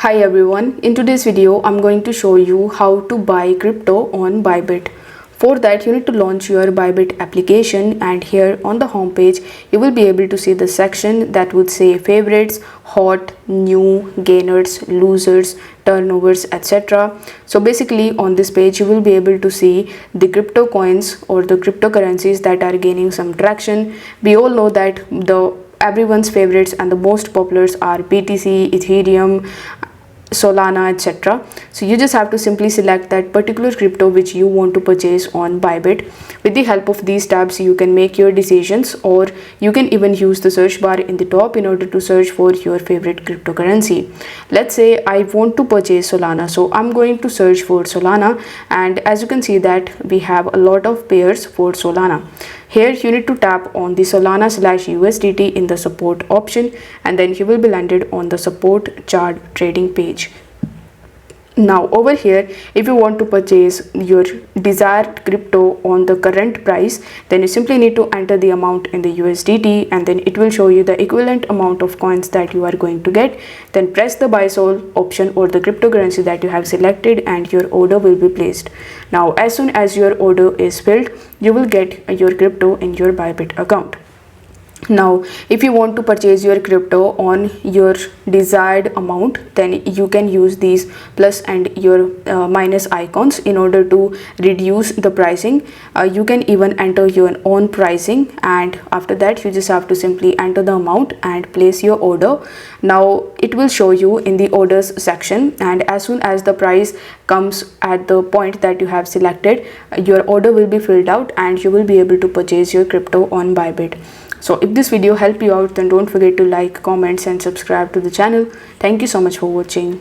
Hi everyone, in today's video I'm going to show you how to buy crypto on Bybit. For that you need to launch your Bybit application, and here on the home page you will be able to see the section that would say favorites, hot, new, gainers, losers, turnovers, etc. So basically on this page you will be able to see the crypto coins or the cryptocurrencies that are gaining some traction. We all know that everyone's favorites and the most populars are BTC, Ethereum, Solana, etc. So you just have to simply select that particular crypto which you want to purchase on Bybit. With the help of these tabs you can make your decisions, or you can even use the search bar in the top in order to search for your favorite cryptocurrency. Let's say I want to purchase Solana, so I'm going to search for Solana, and as you can see that we have a lot of pairs for Solana. Here you need to tap on the Solana/USDT in the support option, and then you will be landed on the support chart trading page. Now over here, if you want to purchase your desired crypto on the current price, then you simply need to enter the amount in the USDT, and then it will show you the equivalent amount of coins that you are going to get. Then press the buy sold option or the cryptocurrency that you have selected, and your order will be placed. Now as soon as your order is filled, you will get your crypto in your Bybit account. Now if you want to purchase your crypto on your desired amount, then you can use these plus and your minus icons in order to reduce the pricing. You can even enter your own pricing, and after that you just have to simply enter the amount and place your order. Now it will show you in the orders section, and as soon as the price comes at the point that you have selected, your order will be filled out and you will be able to purchase your crypto on Bybit. So if this video helped you out, then don't forget to like, comment and subscribe to the channel. Thank you so much for watching.